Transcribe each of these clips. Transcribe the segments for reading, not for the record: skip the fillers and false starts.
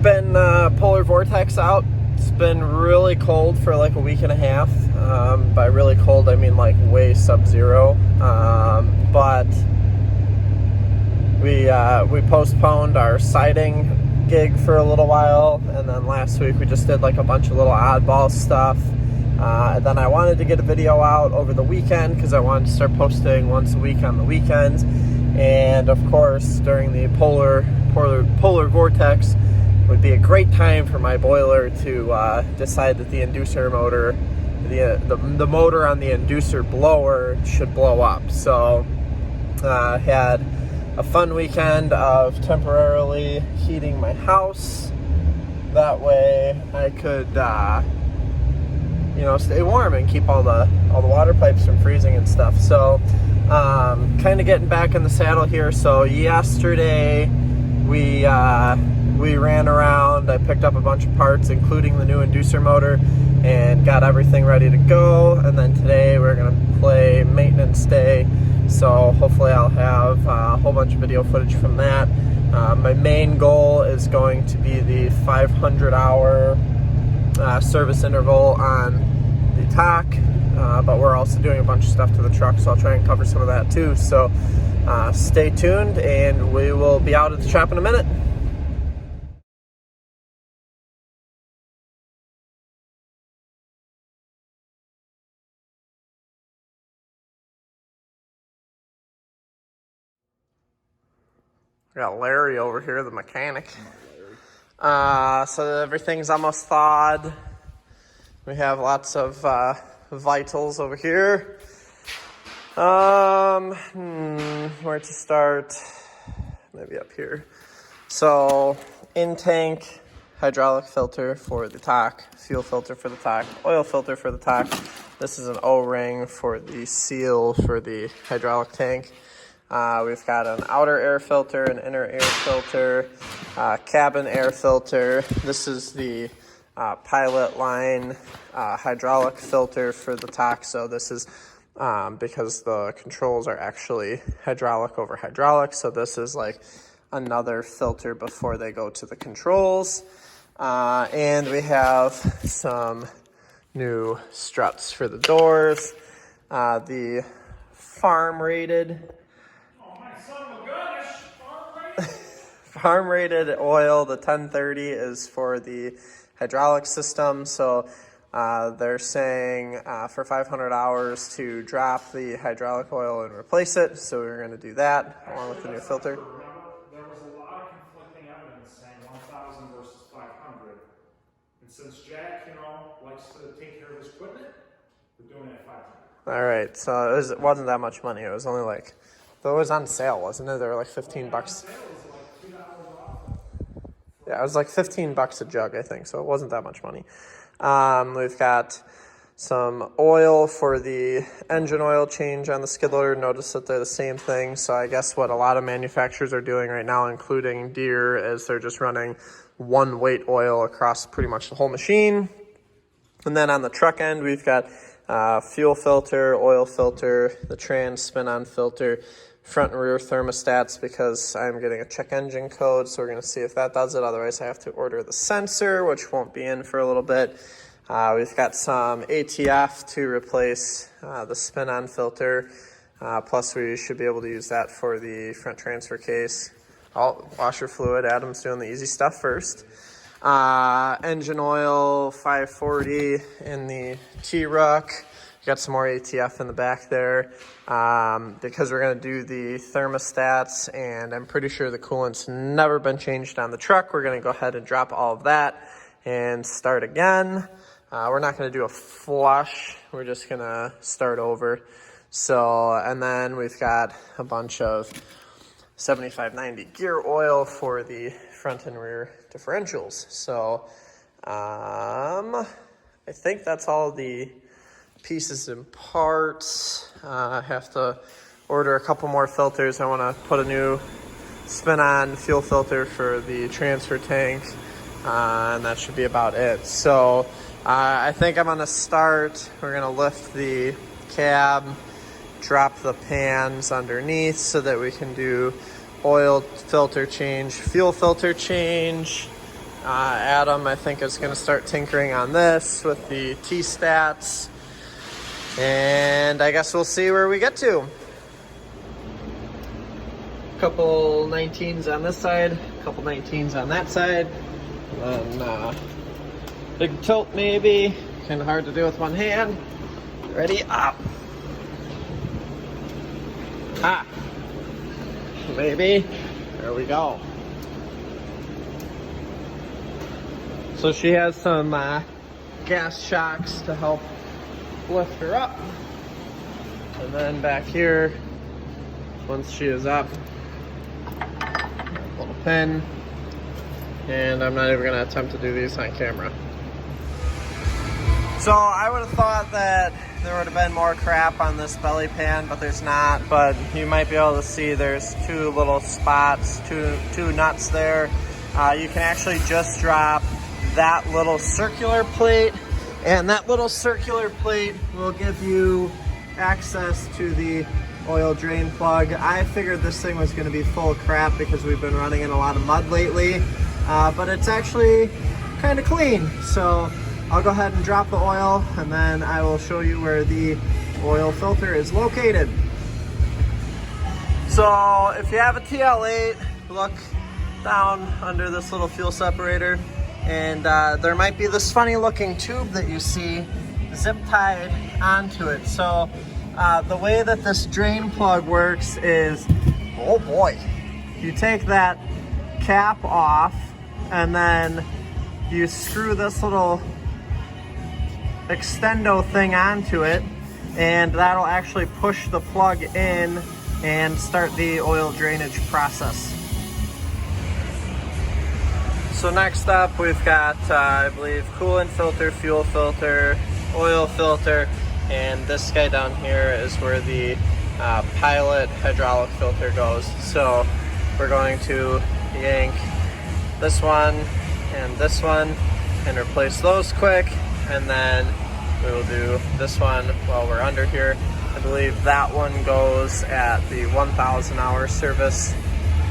been polar vortex out. It's been really cold for like a week and a half. By really cold, I mean like way sub-zero. But we postponed our siding gig for a little while, and then last week we just did like a bunch of little oddball stuff. And then I wanted to get a video out over the weekend because I wanted to start posting once a week on the weekends. And of course, during the polar vortex would be a great time for my boiler to decide that the inducer motor, the motor on the inducer blower should blow up. So had a fun weekend of temporarily heating my house. That way I could stay warm and keep all the water pipes from freezing and stuff. So kind of getting back in the saddle here. So yesterday we ran around. I picked up a bunch of parts, including the new inducer motor, and got everything ready to go. And then today we're gonna play maintenance day. So hopefully I'll have a whole bunch of video footage from that. My main goal is going to be the 500-hour service interval on the TAC, but we're also doing a bunch of stuff to the truck, so I'll try and cover some of that too. So stay tuned, and we will be out at the shop in a minute. We got Larry over here, the mechanic. So everything's almost thawed. We have lots of vitals over here. Where to start? Maybe up here. So in-tank hydraulic filter for the TAC, fuel filter for the TAC, oil filter for the TAC. This is an O-ring for the seal for the hydraulic tank. We've got an outer air filter, an inner air filter, cabin air filter. This is the pilot line hydraulic filter for the TAC. So this is because the controls are actually hydraulic over hydraulic. So this is like another filter before they go to the controls. And we have some new struts for the doors. The farm rated oil, the 1030, is for the hydraulic system. So they're saying for 500 hours to drop the hydraulic oil and replace it. So we're going to do that along with the new filter. There was a lot of conflicting evidence saying 1,000 versus 500. And since Jack, likes to take care of his equipment, we're doing it at 500. All right. So it wasn't that much money. It was only like, though it was on sale, wasn't it? They were like $15. Yeah, it was like $15 a jug, I think, so it wasn't that much money. We've got some oil for the engine oil change on the skid loader. Notice that they're the same thing. So I guess what a lot of manufacturers are doing right now, including Deere, is they're just running one weight oil across pretty much the whole machine. And then on the truck end, we've got fuel filter, oil filter, the trans spin-on filter, front and rear thermostats, because I'm getting a check engine code, so we're going to see if that does it. Otherwise, I have to order the sensor, which won't be in for a little bit. We've got some ATF to replace the spin-on filter, plus we should be able to use that for the front transfer case. Washer fluid, Adam's doing the easy stuff first. Engine oil, 540 in the T-Ruck. Got some more ATF in the back there because we're going to do the thermostats, and I'm pretty sure the coolant's never been changed on the truck. We're going to go ahead and drop all of that and start again. We're not going to do a flush. We're just going to start over. So, and then we've got a bunch of 7590 gear oil for the front and rear differentials. So, I think that's all the pieces and parts. I have to order a couple more filters. I want to put a new spin-on fuel filter for the transfer tank, and that should be about it. So I think I'm going to start. We're going to lift the cab, drop the pans underneath so that we can do oil filter change, fuel filter change, Adam, I think, is going to start tinkering on this with the T-stats. And I guess we'll see where we get to. Couple 19s on this side, couple 19s on that side. And then big tilt maybe. Kind of hard to do with one hand. Ready? Up. Ah. Maybe. There we go. So she has some gas shocks to help lift her up. And then back here, once she is up, little pin. And I'm not even going to attempt to do these on camera. So I would have thought that there would have been more crap on this belly pan, but there's not. But you might be able to see there's two little spots, two nuts there. You can actually just drop that little circular plate, and that little circular plate will give you access to the oil drain plug. I figured this thing was going to be full of crap because we've been running in a lot of mud lately, but it's actually kind of clean. So I'll go ahead and drop the oil, and then I will show you where the oil filter is located. So if you have a TL8, look down under this little fuel separator, and there might be this funny looking tube that you see zip tied onto it. So the way that this drain plug works is, oh boy, you take that cap off and then you screw this little extendo thing onto it, and that'll actually push the plug in and start the oil drainage process. So next up we've got, I believe, coolant filter, fuel filter, oil filter, and this guy down here is where the pilot hydraulic filter goes. So we're going to yank this one and replace those quick, and then we will do this one while we're under here. I believe that one goes at the 1,000 hour service,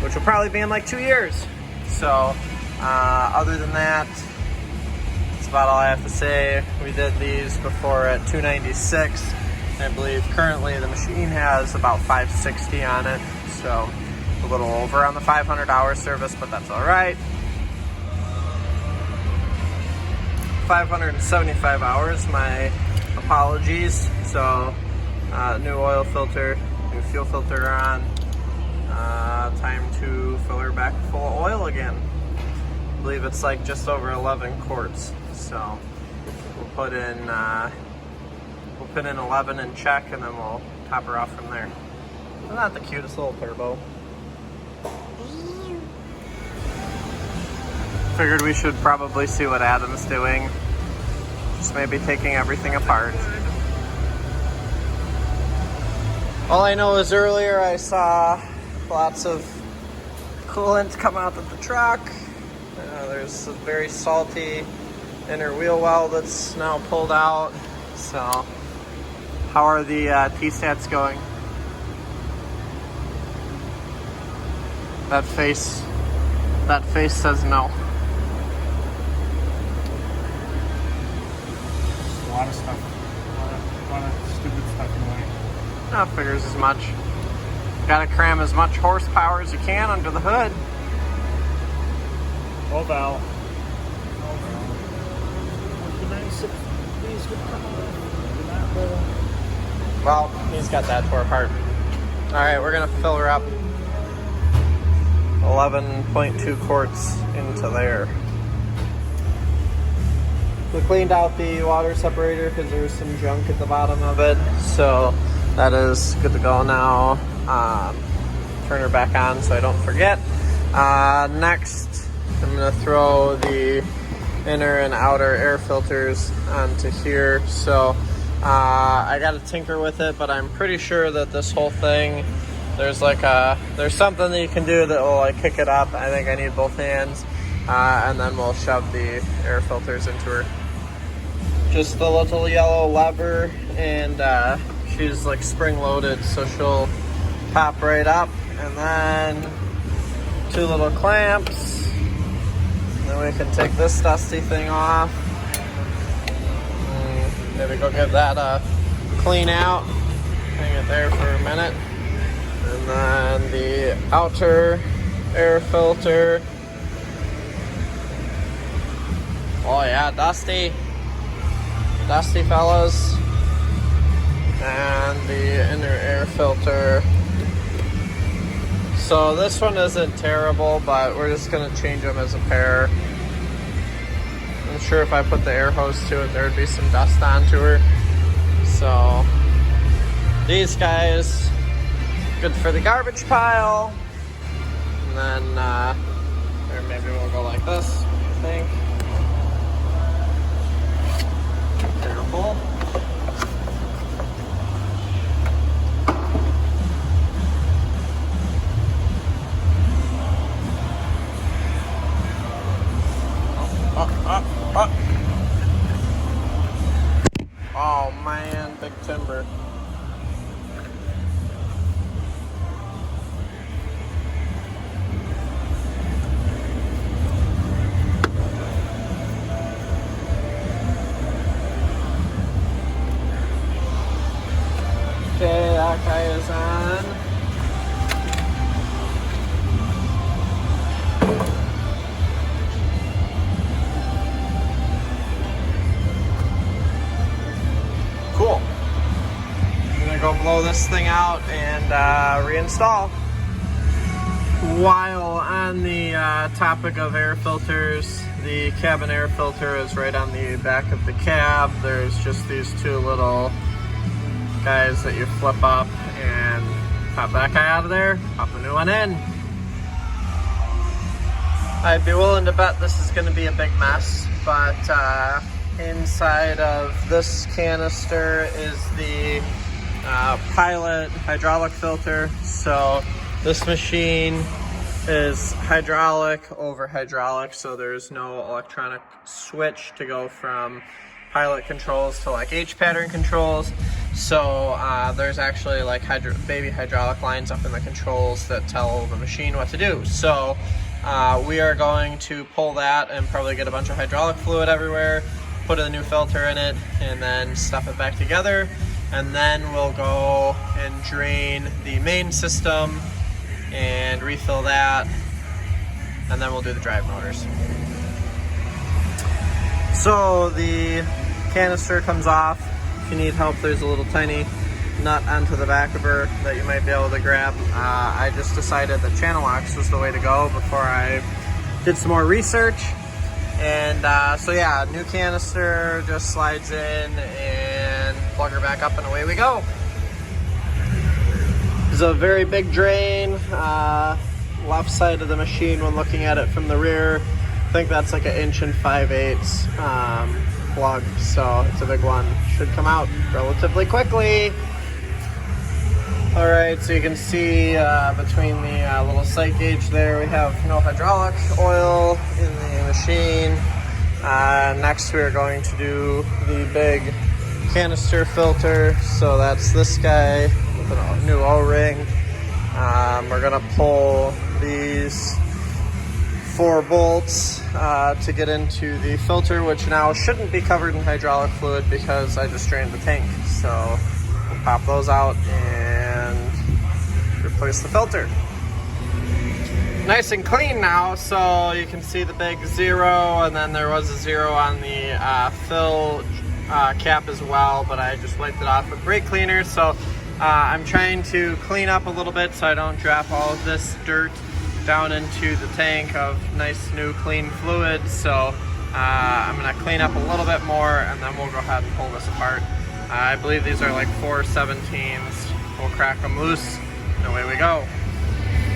which will probably be in like 2 years. So other than that, that's about all I have to say. We did these before at 296. I believe currently the machine has about 560 on it, so a little over on the 500 hour service, but that's all right. 575 hours, my apologies. So new oil filter, new fuel filter on. Time to fill her back full of oil again. I believe it's like just over 11 quarts. So we'll put in 11 and check, and then we'll top her off from there. Isn't that the cutest little turbo? Figured we should probably see what Adam's doing. Just maybe taking everything apart. All I know is earlier I saw lots of coolant come out of the truck. There's a very salty inner wheel well that's now pulled out. So how are the T-stats going? That face says no. A lot of stuff. A lot of stupid stuff in the way. That figures as much. Gotta cram as much horsepower as you can under the hood. Oh, Val. The 96 these would come out. Well, he's got that tore apart. Alright, we're gonna fill her up 11.2 quarts into there. We cleaned out the water separator because there was some junk at the bottom of it, so that is good to go now. Turn her back on so I don't forget. Next, I'm going to throw the inner and outer air filters onto here. So I got to tinker with it, but I'm pretty sure that this whole thing, there's something that you can do that will like kick it up. I think I need both hands, and then we'll shove the air filters into her. Just the little yellow lever, and she's like spring loaded, so she'll pop right up, and then two little clamps, and then we can take this dusty thing off. Maybe go give that a clean out. Hang it there for a minute. And then the outer air filter. Oh yeah, dusty. Dusty, fellas. And the inner air filter. So this one isn't terrible, but we're just gonna change them as a pair. I'm sure if I put the air hose to it, there'd be some dust onto her. So these guys, good for the garbage pile. And then, or maybe we'll go like this, I think. Careful. Oh man, big timber. Okay, that guy is on. Cool. I'm gonna go blow this thing out and reinstall. While on the topic of air filters, the cabin air filter is right on the back of the cab. There's just these two little guys that you flip up and pop that guy out of there, pop a new one in. I'd be willing to bet this is gonna be a big mess, but inside of this canister is the Pilot hydraulic filter. So this machine is hydraulic over hydraulic, so there's no electronic switch to go from Pilot controls to like H pattern controls. So there's actually like baby hydraulic lines up in the controls that tell the machine what to do. So we are going to pull that and probably get a bunch of hydraulic fluid everywhere, put a new filter in it, and then stuff it back together. And then we'll go and drain the main system and refill that, and then we'll do the drive motors. So the canister comes off. If you need help, there's a little tiny nut onto the back of her that you might be able to grab. I just decided that channel locks was the way to go before I did some more research. And so yeah, new canister, just slides in and plug her back up and away we go. There's a very big drain, left side of the machine when looking at it from the rear. I think that's like 1 5/8 plug, so it's a big one. Should come out relatively quickly. All right, so you can see between the little sight gauge there, we have no hydraulic oil in the machine. Next, we're going to do the big canister filter. So that's this guy with a new O-ring. We're gonna pull these 4 bolts to get into the filter, which now shouldn't be covered in hydraulic fluid because I just drained the tank. So we'll pop those out and replace the filter. Nice and clean now, so you can see the big 0, and then there was a 0 on the fill cap as well, but I just wiped it off with brake cleaner. So I'm trying to clean up a little bit so I don't drop all of this dirt down into the tank of nice new clean fluid. So I'm gonna clean up a little bit more, and then we'll go ahead and pull this apart. I believe these are like 4/17s. We'll crack them loose and away we go.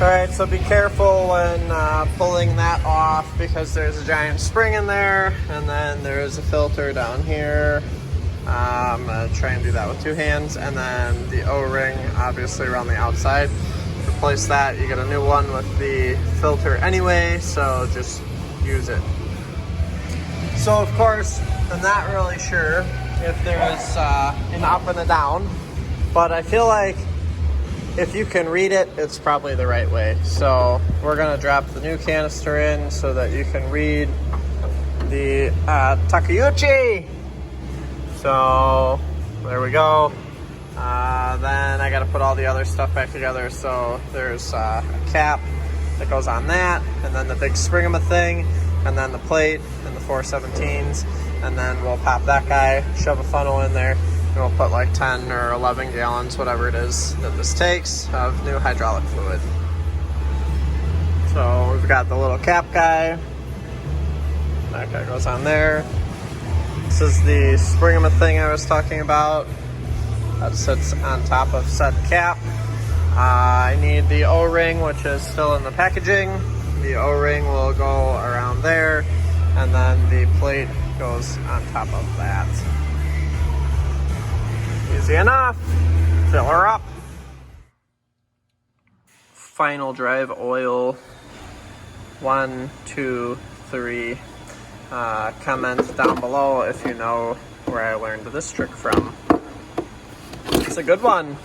All right, so be careful when pulling that off because there's a giant spring in there, and then there is a filter down here. I'm gonna try and do that with 2 hands, and then the O-ring obviously around the outside. Replace that, you get a new one with the filter anyway, so just use it. So of course, I'm not really sure if there is an up and a down, but I feel like if you can read it, it's probably the right way. So we're gonna drop the new canister in so that you can read the Takeuchi. So there we go. Then I gotta put all the other stuff back together. So there's a cap that goes on that, and then the big spring-a thing, and then the plate and the 417s, and then we'll pop that guy, shove a funnel in there, and we'll put like 10 or 11 gallons, whatever it is that this takes, of new hydraulic fluid. So we've got the little cap guy. That guy goes on there. This is the spring-a thing I was talking about. That sits on top of said cap. I need the O-ring, which is still in the packaging. The O-ring will go around there, and then the plate goes on top of that. Easy enough. Fill her up. Final drive oil. 1, 2, 3. Comment down below if you know where I learned this trick from. It's a good one.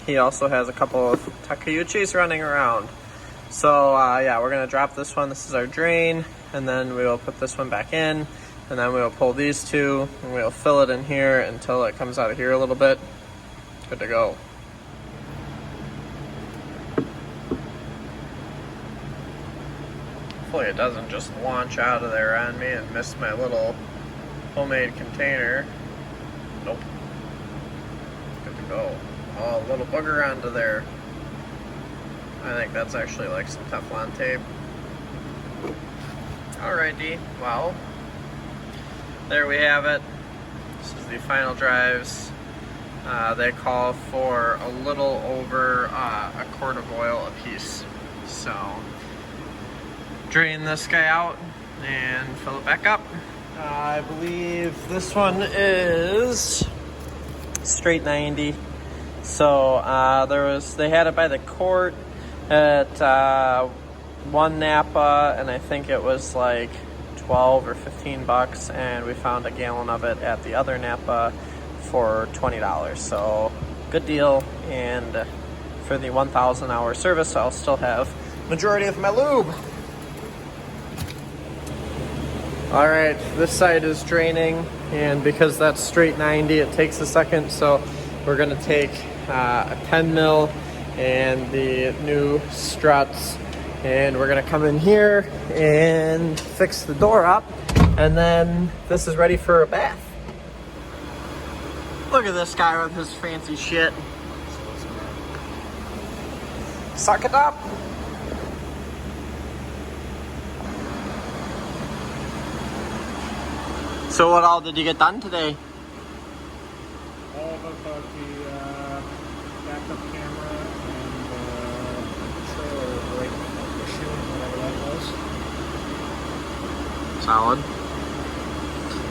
He also has a couple of Takeuchis running around. So yeah, we're gonna drop this one. This is our drain, and then we will put this one back in, and then we will pull these two, and we'll fill it in here until it comes out of here a little bit. Good to go. Hopefully it doesn't just launch out of there on me and miss my little homemade container. Nope. Good to go. Oh, a little booger onto there. I think that's actually like some Teflon tape. Alrighty, well, there we have it. This is the final drives. They call for a little over a quart of oil a piece. So, drain this guy out and fill it back up. I believe this one is straight 90. So they had it by the quart at one Napa, and I think it was like 12 or 15 bucks, and we found a gallon of it at the other Napa for $20. So good deal, and for the 1,000 hour service, I'll still have majority of my lube. All right, this side is draining, and because that's straight 90, it takes a second, so we're gonna take a 10 mil and the new struts, and we're gonna come in here and fix the door up, and then this is ready for a bath. Look at this guy with his fancy shit. Suck it up. So what all did you get done today? All but the backup camera and trailer brake issue, whatever that was. Solid.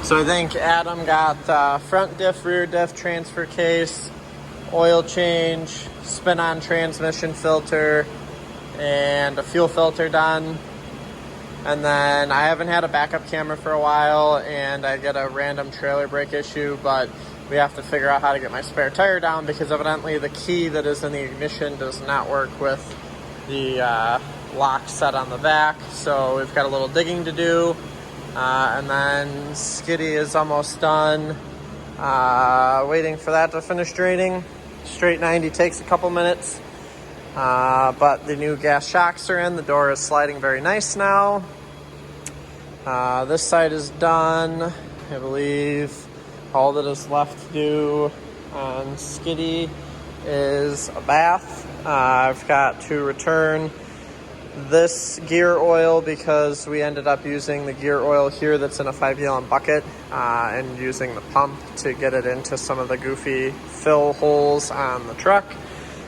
So I think Adam got front diff, rear diff, transfer case, oil change, spin-on transmission filter, and a fuel filter done. And then I haven't had a backup camera for a while, and I get a random trailer brake issue, but we have to figure out how to get my spare tire down, because evidently the key that is in the ignition does not work with the lock set on the back. So we've got a little digging to do, and then Skiddy is almost done. Waiting for that to finish draining. Straight 90 takes a couple minutes. But the new gas shocks are in. The door is sliding very nice now. This side is done. I believe all that is left to do on Skiddy is a bath. I've got to return this gear oil because we ended up using the gear oil here that's in a 5-gallon bucket and using the pump to get it into some of the goofy fill holes on the truck.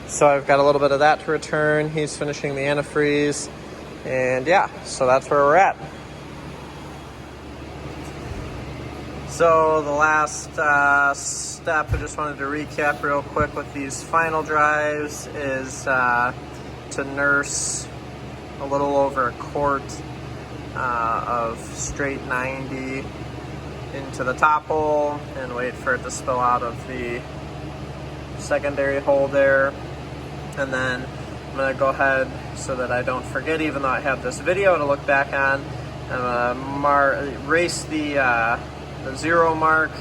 So I've got a little bit of that to return. He's finishing the antifreeze, and yeah, so that's where we're at. So the last step, I just wanted to recap real quick with these final drives, is to nurse a little over a quart of straight 90 into the top hole and wait for it to spill out of the secondary hole there. And then I'm gonna go ahead, so that I don't forget, even though I have this video to look back on, I'm gonna erase the 0 mark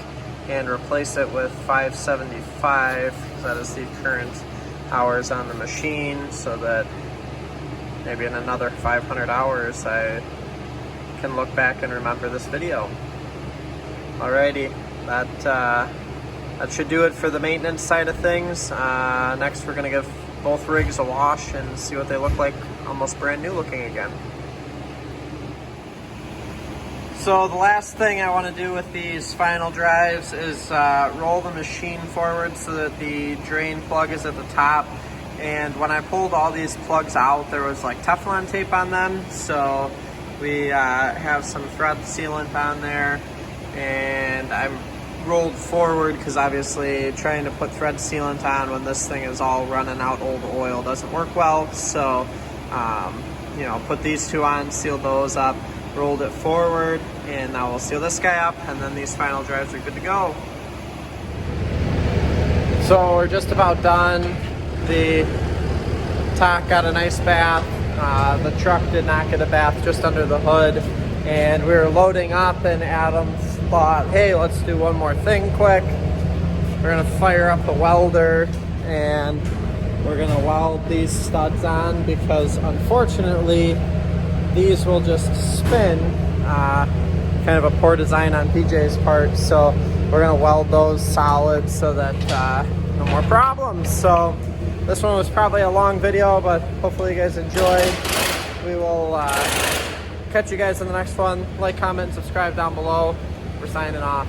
and replace it with 575, because that is the current hours on the machine, so that maybe in another 500 hours I can look back and remember this video. Alrighty, that should do it for the maintenance side of things. Next we're gonna give both rigs a wash and see what they look like, almost brand new looking again. So the last thing I want to do with these final drives is roll the machine forward so that the drain plug is at the top. And when I pulled all these plugs out, there was like Teflon tape on them. So we have some thread sealant on there, and I'm rolled forward because obviously trying to put thread sealant on when this thing is all running out old oil doesn't work well. So, you know, put these two on, seal those up, rolled it forward, and now we'll seal this guy up, and then these final drives are good to go. So we're just about done. The Tac got a nice bath. The truck did not get a bath, just under the hood. And we were loading up, and Adam thought, hey, let's do one more thing quick. We're gonna fire up the welder, and we're gonna weld these studs on, because unfortunately these will just spin. Kind of a poor design on PJ's part, so we're gonna weld those solid so that no more problems. So this one was probably a long video, but hopefully you guys enjoyed. We will catch you guys in the next one. Like, comment, subscribe down below. We're signing off.